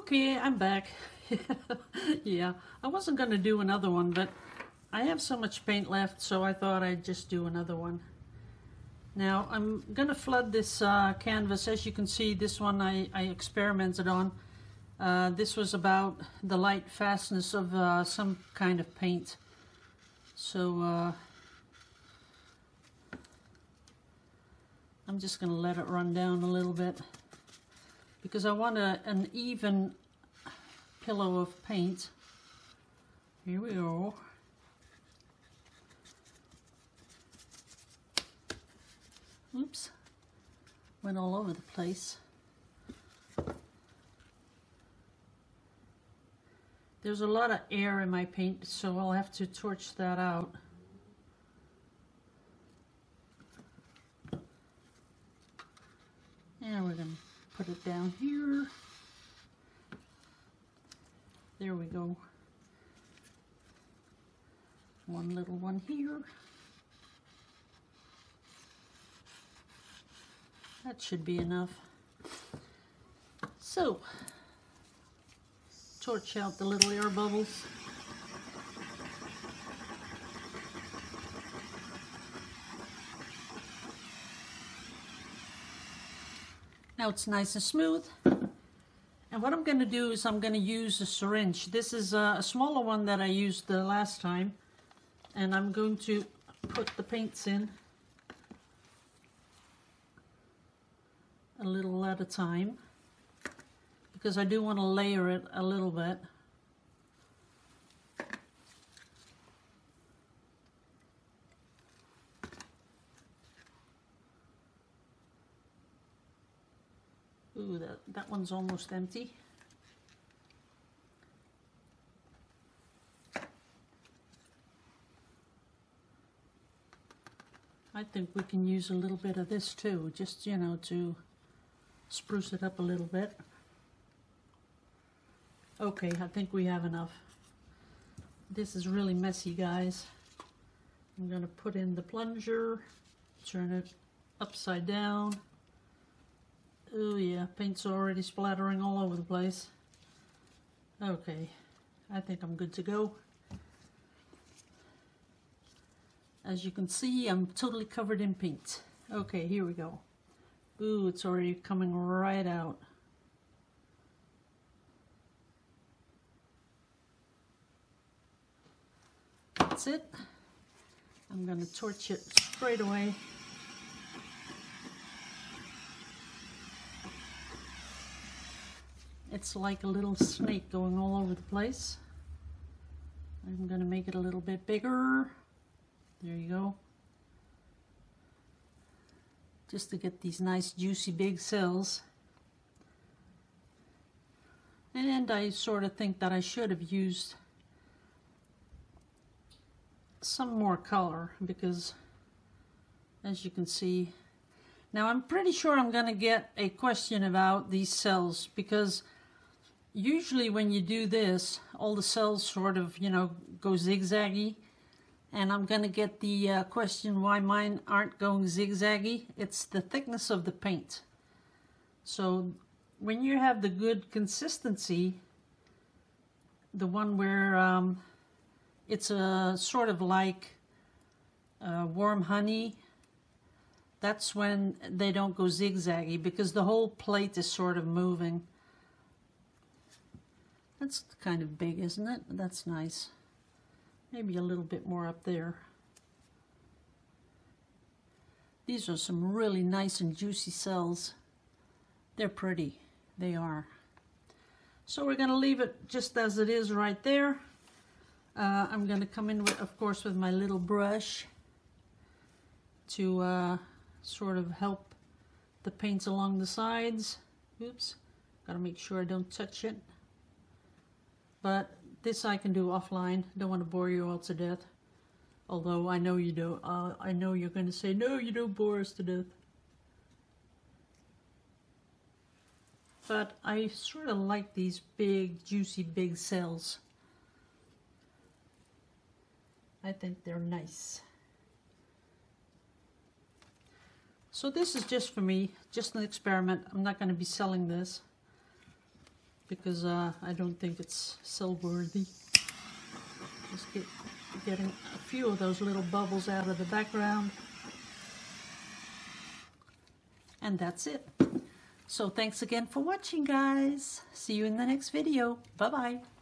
Okay, I'm back. Yeah, I wasn't going to do another one, but I have so much paint left, so I thought I'd just do another one. Now, I'm going to flood this canvas. As you can see, this one I experimented on. This was about the light fastness of some kind of paint. So, I'm just going to let it run down a little bit, because I want an even pillow of paint. Here we go. Oops, went all over the place. There's a lot of air in my paint, so I'll have to torch that out. And we're going to put it down here. There we go. One little one here. That should be enough. So, torch out the little air bubbles. Now it's nice and smooth. And what I'm going to do is I'm going to use a syringe. This is a smaller one that I used the last time. And I'm going to put the paints in a little at a time, because I do want to layer it a little bit. Ooh, that one's almost empty. I think we can use a little bit of this too, just, you know, to spruce it up a little bit. Okay, I think we have enough. This is really messy, guys. I'm going to put in the plunger, turn it upside down. Oh yeah, paint's already splattering all over the place. Okay, I think I'm good to go. As you can see, I'm totally covered in paint. Okay, here we go. Ooh, it's already coming right out. That's it. I'm going to torch it straight away. It's like a little snake going all over the place. I'm going to make it a little bit bigger. There you go. Just to get these nice juicy big cells. And I sort of think that I should have used some more color, because as you can see, now I'm pretty sure I'm going to get a question about these cells, because usually when you do this, all the cells sort of, you know, go zigzaggy. And I'm going to get the question why mine aren't going zigzaggy. It's the thickness of the paint. So when you have the good consistency, the one where it's a sort of like warm honey, that's when they don't go zigzaggy, because the whole plate is sort of moving. That's kind of big, isn't it? That's nice. Maybe a little bit more up there. These are some really nice and juicy cells. They're pretty. They are. So we're going to leave it just as it is right there. I'm going to come in with, of course, with my little brush to sort of help the paints along the sides. Oops. Got to make sure I don't touch it. But this I can do offline. Don't want to bore you all to death. Although I know you do. I know you're going to say, no, you don't bore us to death. But I sort of like these big, juicy, big cells. I think they're nice. So this is just for me, just an experiment. I'm not going to be selling this. because I don't think it's cell worthy. Just getting a few of those little bubbles out of the background. And that's it. So thanks again for watching, guys. See you in the next video. Bye-bye.